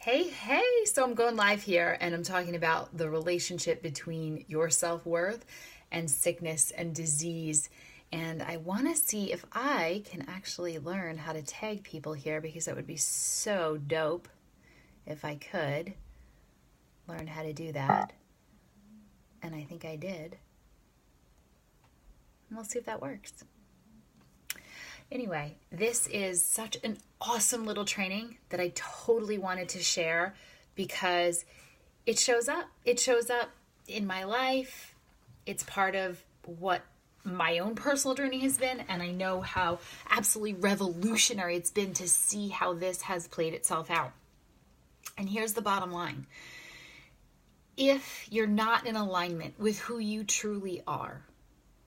Hey, hey. So I'm going live here and I'm talking about the relationship between your self-worth and sickness and disease. And I want to see if I can actually learn how to tag people here because that would be so dope if I could learn how to do that. And I think I did. And we'll see if that works. Anyway, this is such an awesome little training that I totally wanted to share because it shows up. It shows up in my life. It's part of what my own personal journey has been, and I know how absolutely revolutionary it's been to see how this has played itself out. And here's the bottom line. If you're not in alignment with who you truly are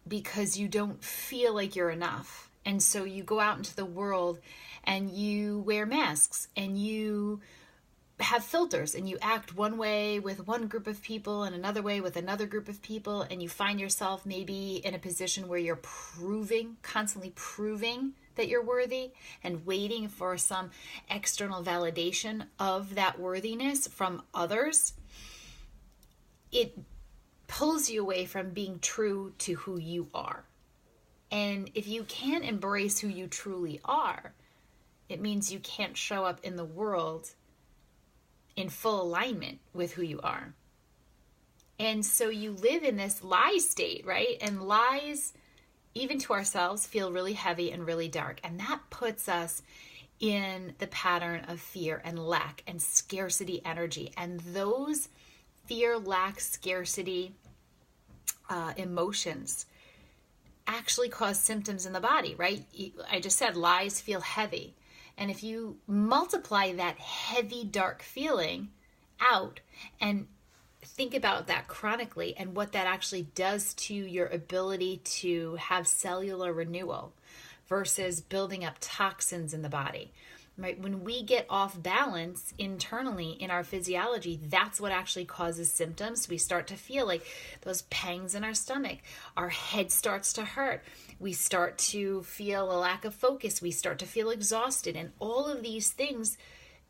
because you don't feel like you're enough, and so you go out into the world and you wear masks and you have filters and you act one way with one group of people and another way with another group of people, and you find yourself maybe in a position where you're constantly proving that you're worthy and waiting for some external validation of that worthiness from others, it pulls you away from being true to who you are. And if you can't embrace who you truly are, it means you can't show up in the world in full alignment with who you are. And so you live in this lie state, right? And lies, even to ourselves, feel really heavy and really dark. And that puts us in the pattern of fear and lack and scarcity energy. And those fear, lack, scarcity emotions actually cause symptoms in the body, right? I just said lies feel heavy. And if you multiply that heavy, dark feeling out and think about that chronically and what that actually does to your ability to have cellular renewal versus building up toxins in the body, right? When we get off balance internally in our physiology, that's what actually causes symptoms. We start to feel like those pangs in our stomach. Our head starts to hurt. We start to feel a lack of focus. We start to feel exhausted. And all of these things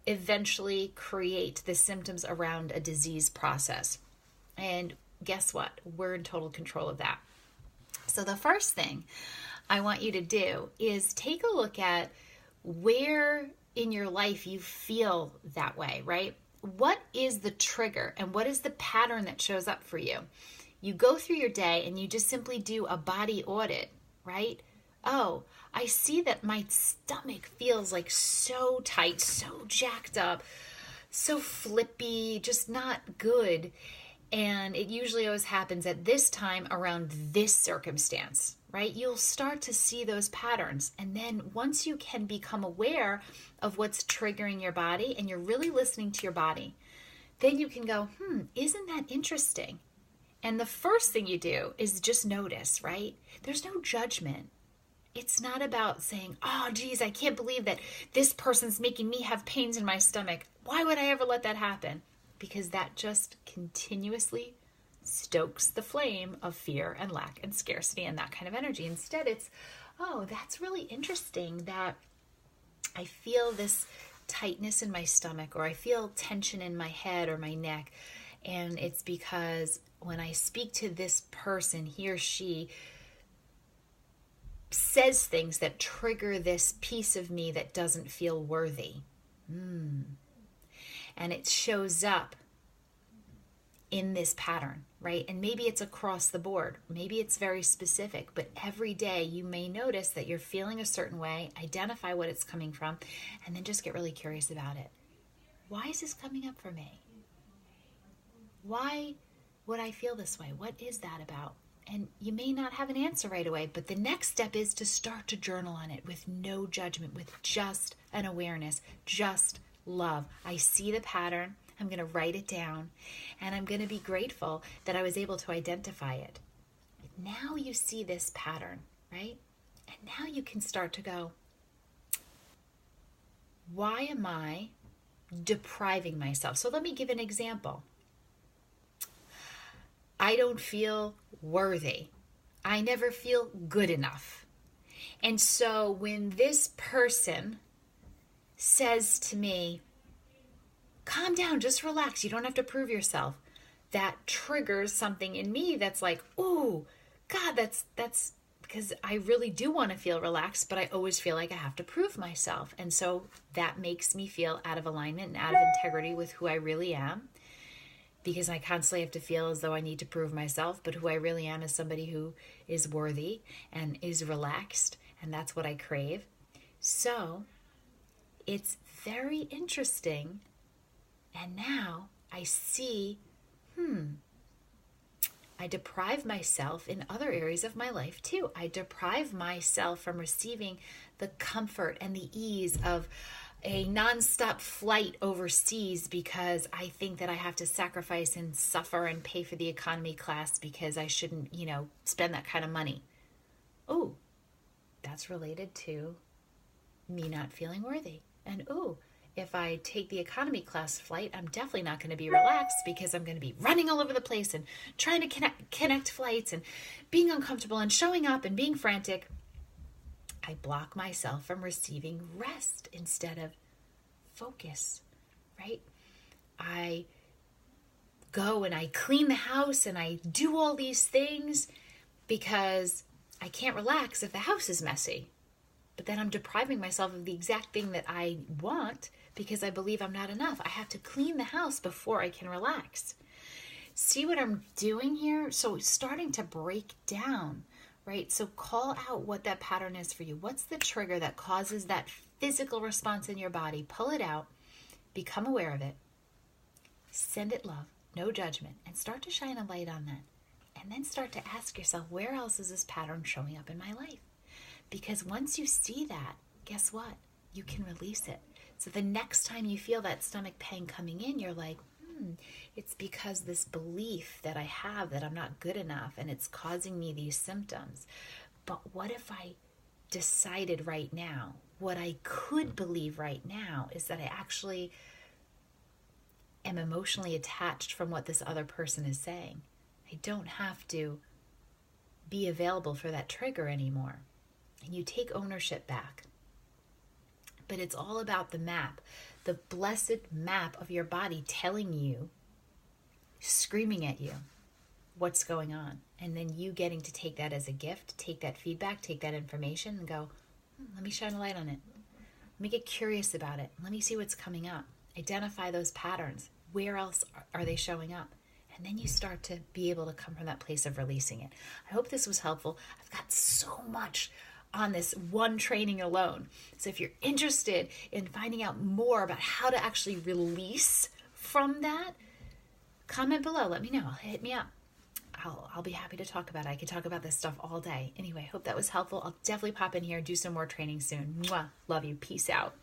eventually create the symptoms around a disease process. And guess what? We're in total control of that. So the first thing I want you to do is take a look at where in your life you feel that way, right? What is the trigger and what is the pattern that shows up for you? You go through your day and you just simply do a body audit, right? Oh, I see that my stomach feels like so tight, so jacked up, so flippy, just not good. And it usually always happens at this time around this circumstance, right? You'll start to see those patterns. And then once you can become aware of what's triggering your body and you're really listening to your body, then you can go, isn't that interesting? And the first thing you do is just notice, right? There's no judgment. It's not about saying, oh, geez, I can't believe that this person's making me have pains in my stomach. Why would I ever let that happen? Because that just continuously stokes the flame of fear and lack and scarcity and that kind of energy. Instead, it's, oh, that's really interesting that I feel this tightness in my stomach, or I feel tension in my head or my neck. And it's because when I speak to this person, he or she says things that trigger this piece of me that doesn't feel worthy. And it shows up in this pattern, right? And maybe it's across the board. Maybe it's very specific, but every day you may notice that you're feeling a certain way, identify what it's coming from, and then just get really curious about it. Why is this coming up for me? Why would I feel this way? What is that about? And you may not have an answer right away, but the next step is to start to journal on it with no judgment, with just an awareness, just love. I see the pattern. I'm going to write it down, and I'm going to be grateful that I was able to identify it. Now you see this pattern, right? And now you can start to go, why am I depriving myself? So let me give an example. I don't feel worthy. I never feel good enough. And so when this person says to me, calm down, just relax. You don't have to prove yourself. That triggers something in me that's like, ooh, God, that's because I really do want to feel relaxed, but I always feel like I have to prove myself. And so that makes me feel out of alignment and out of integrity with who I really am, because I constantly have to feel as though I need to prove myself, but who I really am is somebody who is worthy and is relaxed, and that's what I crave. So it's very interesting. And now I see, I deprive myself in other areas of my life too. I deprive myself from receiving the comfort and the ease of a nonstop flight overseas because I think that I have to sacrifice and suffer and pay for the economy class because I shouldn't, spend that kind of money. Oh, that's related to me not feeling worthy. And if I take the economy class flight, I'm definitely not going to be relaxed because I'm going to be running all over the place and trying to connect flights and being uncomfortable and showing up and being frantic. I block myself from receiving rest instead of focus, right? I go and I clean the house and I do all these things because I can't relax if the house is messy. But then I'm depriving myself of the exact thing that I want because I believe I'm not enough. I have to clean the house before I can relax. See what I'm doing here? So starting to break down, right? So call out what that pattern is for you. What's the trigger that causes that physical response in your body? Pull it out, become aware of it, send it love, no judgment, and start to shine a light on that. And then start to ask yourself, where else is this pattern showing up in my life? Because once you see that, guess what? You can release it. So the next time you feel that stomach pain coming in, you're like, it's because this belief that I have that I'm not good enough and it's causing me these symptoms. But what if I decided right now, what I could believe right now is that I actually am emotionally attached from what this other person is saying. I don't have to be available for that trigger anymore. And you take ownership back. But it's all about the map, the blessed map of your body telling you, screaming at you, what's going on. And then you getting to take that as a gift, take that feedback, take that information and go, let me shine a light on it. Let me get curious about it. Let me see what's coming up. Identify those patterns. Where else are they showing up? And then you start to be able to come from that place of releasing it. I hope this was helpful. I've got so much on this one training alone. So if you're interested in finding out more about how to actually release from that, comment below. Let me know. Hit me up. I'll be happy to talk about it. I can talk about this stuff all day. Anyway, hope that was helpful. I'll definitely pop in here and do some more training soon. Mwah. Love you. Peace out.